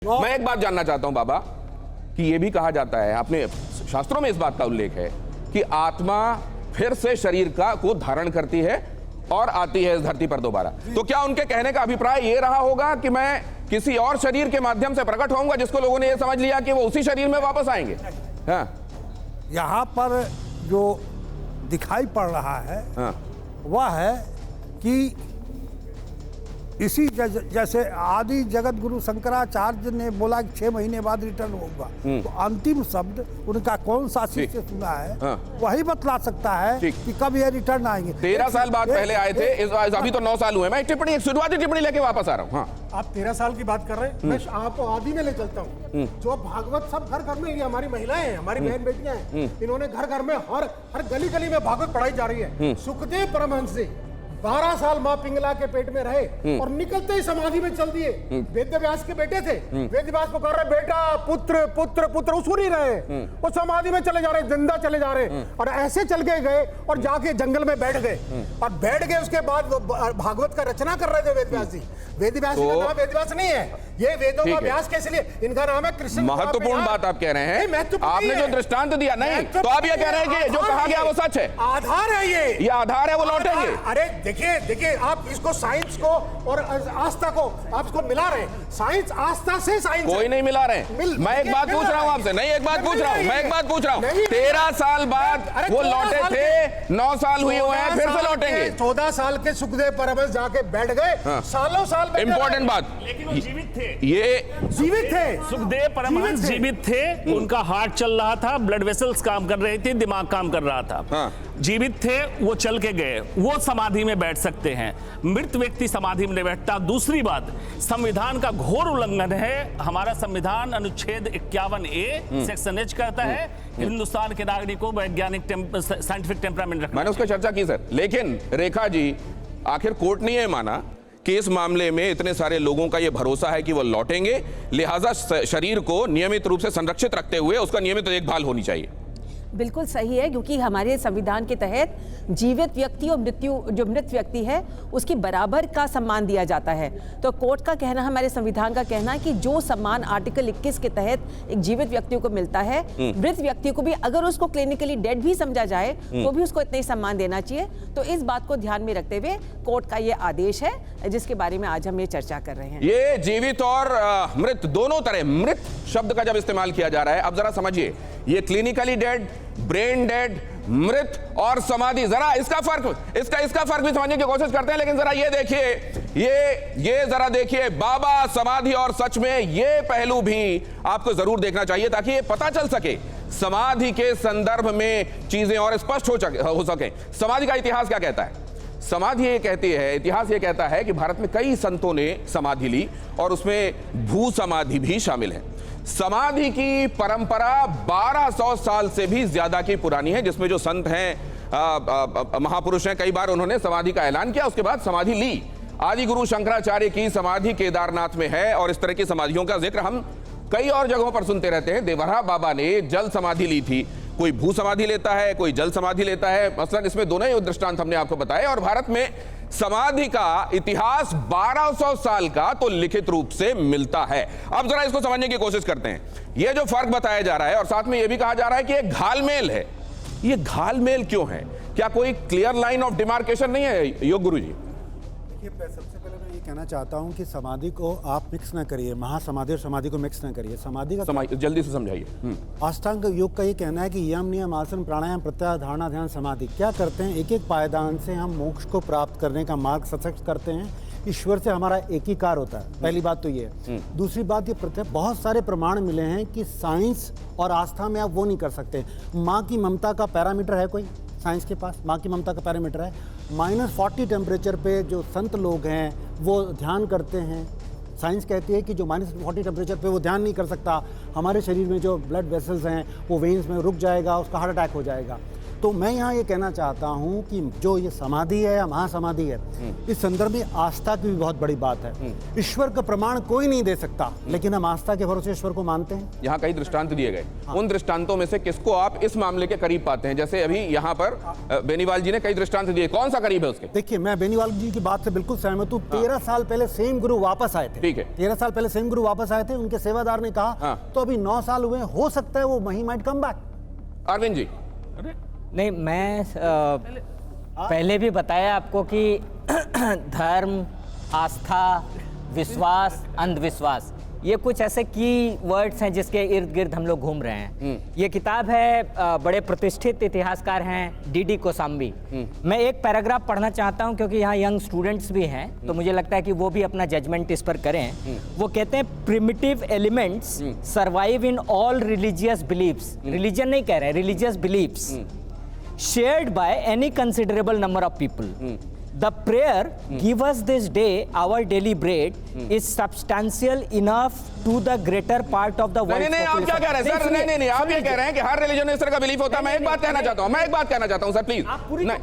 मैं एक बात जानना चाहता हूं बाबा कि यह भी कहा जाता है, अपने शास्त्रों में इस बात का उल्लेख है कि आत्मा फिर से शरीर को धारण करती है और आती है इस धरती पर दोबारा। तो क्या उनके कहने का अभिप्राय यह रहा होगा कि मैं किसी और शरीर के माध्यम से प्रकट होऊंगा, जिसको लोगों ने यह समझ लिया कि वो उसी शरीर में वापस आएंगे? हाँ। यहाँ पर जो दिखाई पड़ रहा है हाँ। वह है कि इसी जैसे आदि जगत गुरु शंकराचार्य ने बोला कि 6 महीने बाद रिटर्न होगा, तो अंतिम शब्द उनका कौन सा शिष्य सुना है? हाँ। वही बतला सकता है कि कब ये रिटर्न आएंगे। 13 साल बाद पहले आए थे, अभी तो 9 साल हुए। मैं एक शुरुआती टिप्पणी लेके वापस आ रहा हूँ। हाँ। आप 13 साल की बात कर रहे हैं, मैं आपको आदि में ले चलता हूँ। जो भागवत सब घर घर में, ये हमारी महिलाएं हैं, हमारी बहन बेटियां हैं, इन्होंने घर घर में हर गली गली में भागवत पढ़ाई जा रही है। सुखदेव परमहंस जी 12 साल माँ पिंगला के पेट में रहे और निकलते ही समाधि में चल दिए। वेद व्यास के बेटे थे, वेद व्यास को कह रहे बेटा पुत्र पुत्र पुत्र, वो सुन ही रहे, वो समाधि में चले जा रहे, जिंदा चले जा रहे, और ऐसे चल के गए और जाके जंगल में बैठ गए। और बैठ गए उसके बाद वो भागवत का रचना कर रहे थे वेद व्यास जी। वेद व्यास जी का नाम वेद व्यास नहीं है, ये वेदों का व्यास कैसे लिए, इनका नाम है कृष्ण। महत्वपूर्ण बात आप कह रहे हैं, आपने जो दृष्टांत दिया नहीं, तो आप ये कह रहे हैं कि जो कहा गया वो सच है, आधार है, ये आधार है, वो लौटेंगे। अरे देखिए आप इसको साइंस को और आस्था को आप इसको मिला रहे हैं। साइंस आस्था से साइंस कोई नहीं मिला रहे। मैं एक बात पूछ रहा हूं आपसे, नहीं एक बात पूछ रहा हूं, मैं एक बात पूछ रहा हूं। 13 साल बाद वो लौटे थे, 9 साल हुए हैं, फिर से लौटेंगे। 14 साल के सुखदेव परमहंस जाके बैठ गए, सालों साल। इंपॉर्टेंट बात, लेकिन वो जीवित थे, ये जीवित थे, सुखदेव परमहंस जीवित थे। उनका हार्ट चल रहा था, ब्लड वेसल्स काम कर रहे थे, दिमाग काम कर रहा था। हाँ। जीवित थे, वो चल के गए, वो समाधि में बैठ सकते हैं। मृत व्यक्ति समाधि में नहीं बैठता। दूसरी बात, संविधान का घोर उल्लंघन है। हमारा संविधान अनुच्छेद 51A सेक्शन H कहता है हिंदुस्तान के नागरिकों वैज्ञानिक साइंटिफिक टेम्परामेंट रखना। मैंने उसका चर्चा की सर, लेकिन रेखा जी आखिर कोर्ट ने यह माना कि इस मामले में इतने सारे लोगों का यह भरोसा है कि वो लौटेंगे, लिहाजा शरीर को नियमित रूप से संरक्षित रखते हुए उसका नियमित देखभाल होनी चाहिए। बिल्कुल सही है, क्योंकि हमारे संविधान के तहत जीवित व्यक्ति और जो मृत व्यक्ति है उसकी बराबर का सम्मान दिया जाता है। तो कोर्ट का कहना, हमारे संविधान का कहना है कि जो सम्मान आर्टिकल 21 के तहत एक जीवित व्यक्ति को मिलता है, मृत व्यक्ति को भी अगर उसको क्लिनिकली डेड भी समझा जाए तो भी उसको इतना ही सम्मान देना चाहिए। तो इस बात को ध्यान में रखते हुए कोर्ट का ये आदेश है जिसके बारे में आज हम ये चर्चा कर रहे हैं। ये जीवित और मृत दोनों तरह, मृत शब्द का जब इस्तेमाल किया जा रहा है, अब जरा समझिए, ये क्लिनिकली डेड, ब्रेन डेड, मृत और समाधि, जरा इसका फर्क भी समझने की कोशिश करते हैं। लेकिन जरा ये देखिए, ये जरा देखिए बाबा, समाधि और सच में, ये पहलू भी आपको जरूर देखना चाहिए ताकि ये पता चल सके समाधि के संदर्भ में चीजें और स्पष्ट हो सके। समाधि का इतिहास क्या कहता है? समाधि ये कहती है, इतिहास ये कहता है कि भारत में कई संतों ने समाधि ली और उसमें भू समाधि भी शामिल है। समाधि की परंपरा 1200 साल से भी ज्यादा की पुरानी है, जिसमें जो संत हैं, महापुरुष हैं, कई बार उन्होंने समाधि का ऐलान किया, उसके बाद समाधि ली। आदि गुरु शंकराचार्य की समाधि केदारनाथ में है और इस तरह की समाधियों का जिक्र हम कई और जगहों पर सुनते रहते हैं। देवरा बाबा ने जल समाधि ली थी, कोई भू समाधि लेता है, कोई जल समाधि लेता है, मसलन इसमें दोनों ही दृष्टांत हमने आपको बताए। और भारत में समाधि का इतिहास 1200 साल का तो लिखित रूप से मिलता है। अब जरा इसको समझने की कोशिश करते हैं। यह जो फर्क बताया जा रहा है और साथ में यह भी कहा जा रहा है कि एक घालमेल है, ये घालमेल क्यों है? क्या कोई क्लियर लाइन ऑफ डिमार्केशन नहीं है योग गुरु जी? सबसे पहले मैं ये कहना चाहता हूँ कि समाधि को आप मिक्स ना करिए, महासमाधि और समाधि को मिक्स ना करिए। समाधि का जल्दी से समझाइए। अष्टांग योग का ये कहना है कि यम, नियम, आसन, प्राणायाम, प्रत्याहार, धारणा, ध्यान, समाधि क्या करते हैं? एक एक पायदान से हम मोक्ष को प्राप्त करने का मार्ग सशक्त करते हैं। ईश्वर से हमारा एकीकार होता है, पहली बात तो ये है। दूसरी बात ये, बहुत सारे प्रमाण मिले हैं कि साइंस और आस्था में आप वो नहीं कर सकते। माँ की ममता का पैरामीटर है कोई साइंस के पास? माँ की ममता का पैरामीटर है -40 टेम्परेचर पे जो संत लोग हैं वो ध्यान करते हैं। साइंस कहती है कि जो -40 टेम्परेचर पे वो ध्यान नहीं कर सकता, हमारे शरीर में जो ब्लड वेसल्स हैं वो वेन्स में रुक जाएगा, उसका हार्ट अटैक हो जाएगा। तो मैं यहाँ ये कहना चाहता हूँ कि जो ये समाधि है या महासमाधि है, इस संदर्भ में आस्था की भी बहुत बड़ी बात है। ईश्वर का प्रमाण कोई नहीं दे सकता, लेकिन हम आस्था के भरोसे ईश्वर को मानते हैं। यहाँ कई दृष्टांत दिए गए, उन दृष्टांतों में से किसको आप इस मामले के करीब पाते हैं? जैसे अभी यहाँ पर बेनीवाल जी ने कई दृष्टांत दिए, कौन सा करीब है उसके? देखिए, मैं बेनीवाल जी की बात से बिल्कुल सहमत हूँ। 13 साल पहले सेम गुरु वापस आए थे। ठीक है। 13 साल पहले सेम गुरु वापस आए थे, उनके सेवादार ने कहा तो अभी 9 साल हुए, हो सकता है वो ही might come back. Arvind ji. नहीं, मैं पहले भी बताया आपको कि धर्म, आस्था, विश्वास, अंधविश्वास, ये कुछ ऐसे की वर्ड्स हैं जिसके इर्द गिर्द हम लोग घूम रहे हैं। ये किताब है, बड़े प्रतिष्ठित इतिहासकार हैं डीडी कोसाम्बी। मैं एक पैराग्राफ पढ़ना चाहता हूं क्योंकि यहाँ यंग स्टूडेंट्स भी हैं, तो मुझे लगता है कि वो भी अपना जजमेंट इस पर करें। वो कहते हैं, primitive elements survive in all religious beliefs, religion नहीं कह रहे, religious beliefs shared by any considerable number of people. The prayer, give us this day our daily bread, is substantial enough to the greater part of the world. नहीं, आप क्या कह रहे हैं sir? नहीं, आप ये कह रहे हैं कि हर रिलीजन में इस तरह का बिलीफ होता है। मैं एक बात कहना चाहता हूँ, सर प्लीज।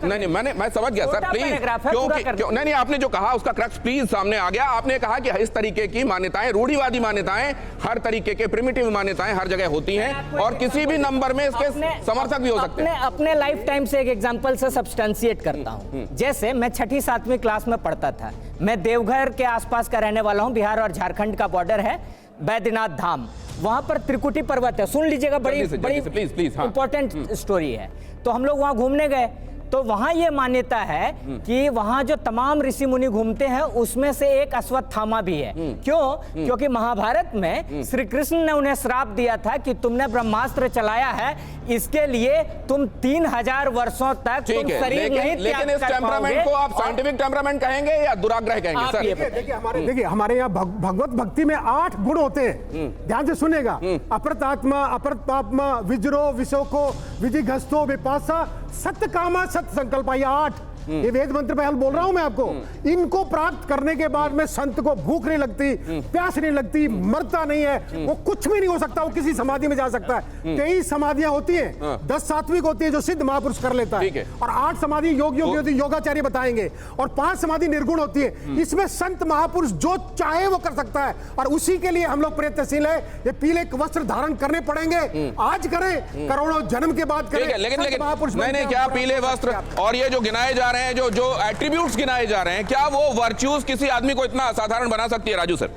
नहीं, मैं समझ गया सर, प्लीज। क्यों नहीं, आपने जो कहा उसका क्रक्स प्लीज सामने आ गया। आपने कहा कि इस तरीके की मान्यताएं, रूढ़िवादी मान्यताएं, हर तरीके के प्रिमिटिव मान्यताएं हर जगह होती हैं और किसी भी नंबर में इसके समर्थक भी हो सकते हैं। अपने लाइफ टाइम से एक एग्जांपल से सब्सटेंशिएट करता हूं। जैसे मैं 6ठी 7वीं क्लास में पढ़ता था। मैं देवघर के आसपास का रहने वाला हूं, बिहार और झारखंड का बॉर्डर है, बैद्यनाथ धाम। वहां पर त्रिकुटी पर्वत है, सुन लीजिएगा, बड़ी इंपॉर्टेंट स्टोरी है। तो हम लोग वहां घूमने गए, तो वहां ये मान्यता है कि वहां जो तमाम ऋषि मुनि घूमते हैं उसमें से एक अश्वत्थामा भी है। क्यों? क्योंकि महाभारत में श्री कृष्ण ने उन्हें श्राप दिया था कि तुमने ब्रह्मास्त्र चलाया है, इसके लिए तुम 3000 वर्षों तक तुम शरीर नहीं त्याग लेकिन इस टेम्परामेंट को आप साइंटिफिक टेम्परामेंट कहेंगे या दुराग्रह कहेंगे सर? देखिए हमारे यहाँ भगवत भक्ति में 8 गुण होते हैं, ध्यान से सुनेगा। अपरत आत्मा, अपरत पापमा, विजरो, विशोको, विजिघस्तो, विपासा, सत्य कामा, सत्य संकल्प, ये 8 ये वेद मंत्र पे बोल रहा हूं मैं आपको। इनको प्राप्त करने के बाद में संत को भूख नहीं लगती, प्यास नहीं लगती, मरता नहीं है, वो कुछ भी नहीं हो सकता, वो किसी समाधि में जा सकता है। 23 समाधियां होती हैं, 10 सात्विक होती है जो सिद्ध महापुरुष कर लेता है, और 8 समाधि योगी होती है, योगाचार्य बताएंगे, और 5 समाधि निर्गुण होती है। इसमें संत महापुरुष जो चाहे वो कर सकता है, और उसी के लिए हम लोग प्रयत्नशील है। ये पीले वस्त्र धारण करने पड़ेंगे, आज करें, करोड़ों जन्म के बाद करें। लेकिन नहीं, क्या पीले वस्त्र और ये जो गिनाए जा रहे हैं, जो एट्रीब्यूट्स गिनाए जा रहे हैं, क्या वो वर्च्यूज किसी आदमी को इतना असाधारण बना सकती है? राजू सर,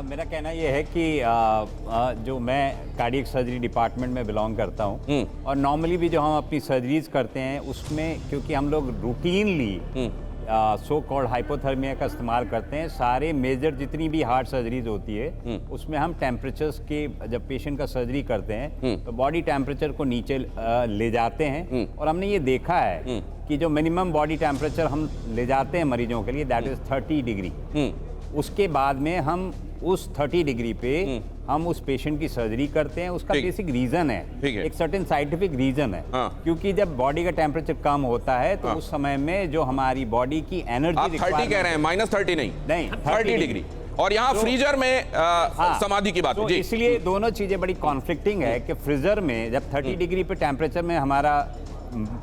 मेरा कहना यह है कि जो मैं कार्डियक सर्जरी डिपार्टमेंट में बिलोंग करता हूं, और नॉर्मली भी जो हम अपनी सर्जरीज करते हैं उसमें, क्योंकि हम लोग रूटीनली सो कॉल्ड हाइपोथर्मिया का इस्तेमाल करते हैं, सारे मेजर जितनी भी हार्ट सर्जरीज होती है उसमें हम टेम्परेचर्स के, जब पेशेंट का सर्जरी करते हैं तो बॉडी टेम्परेचर को नीचे ले जाते हैं। और हमने ये देखा है कि जो मिनिमम बॉडी टेम्परेचर हम ले जाते हैं मरीजों के लिए, दैट इज 30 डिग्री। उसके बाद में हम उस 30 डिग्री पे हम उस पेशेंट की सर्जरी करते हैं। उसका बेसिक रीजन है, एक सर्टेन साइंटिफिक रीजन है, क्योंकि जब बॉडी का टेम्परेचर कम होता है तो उस समय में जो हमारी बॉडी की एनर्जी, आप 30 कह रहे हैं, -30 नहीं 30 डिग्री, और यहाँ फ्रीजर में समाधि की बात तो इसलिए दोनों चीजें बड़ी कॉन्फ्लिक्टिंग है कि फ्रीजर में जब 30 डिग्री पे टेम्परेचर में हमारा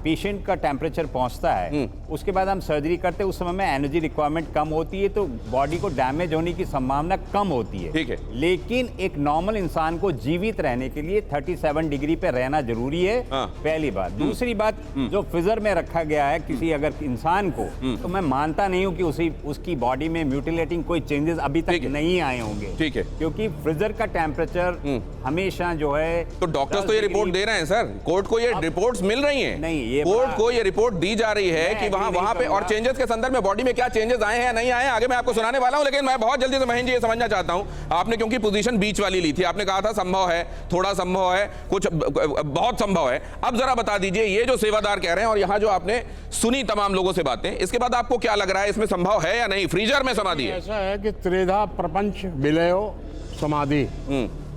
पेशेंट का टेम्परेचर पहुंचता है, उसके बाद हम सर्जरी करते हैं, उस समय में एनर्जी रिक्वायरमेंट कम होती है, तो बॉडी को डैमेज होने की संभावना कम होती है। ठीक है। लेकिन एक नॉर्मल इंसान को जीवित रहने के लिए 37 डिग्री पे रहना जरूरी है, पहली बात। दूसरी बात, जो फ्रीजर में रखा गया है किसी अगर इंसान को, तो मैं मानता नहीं हूं कि उसकी बॉडी में म्यूटिलेटिंग कोई चेंजेस अभी तक नहीं आए होंगे। ठीक है। क्योंकि फ्रीजर का टेम्परेचर हमेशा जो है, तो डॉक्टर्स तो ये रिपोर्ट दे रहे हैं सर, कोर्ट को ये रिपोर्ट्स मिल रही हैं, नहीं, ये कोर्ट को ये रिपोर्ट दी जा रही है कि वहां पे, और चेंजेस के संदर्भ में बॉडी में क्या चेंजेस आए हैं या नहीं आए हैं, आगे मैं आपको सुनाने वाला हूं। लेकिन मैं बहुत जल्दी से महेंद्र जी ये समझना चाहता हूं, आपने क्योंकि पोजीशन बीच वाली ली थी, आपने कहा था संभव है, थोड़ा संभव है, कुछ बहुत संभव है। अब जरा बता दीजिए, ये जो सेवादार कह रहे हैं और यहां जो आपने सुनी तमाम लोगों से बातें, इसके बाद आपको क्या लग रहा है, इसमें संभव है या नहीं? फ्रीजर में समाधि है, ऐसा है कि त्रेधा प्रपंच विलयो समाधि,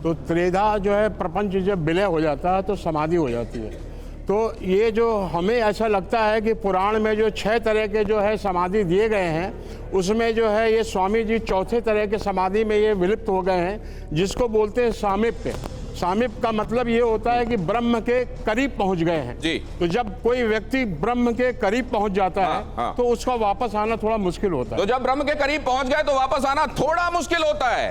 तो त्रेधा जो है प्रपंच जब विलय हो जाता है तो समाधि हो जाती है। तो ये जो हमें ऐसा लगता है कि पुराण में जो 6 तरह के जो है समाधि दिए गए हैं, उसमें जो है ये स्वामी जी 4थे तरह के समाधि में ये विलुप्त हो गए हैं, जिसको बोलते हैं सामीप्य। सामीप का मतलब ये होता है कि ब्रह्म के करीब पहुंच गए हैं जी। तो जब कोई व्यक्ति ब्रह्म के करीब पहुंच जाता है हाँ। तो उसका वापस आना थोड़ा मुश्किल होता है। तो जब ब्रह्म के करीब पहुंच गए तो वापस आना थोड़ा मुश्किल होता है।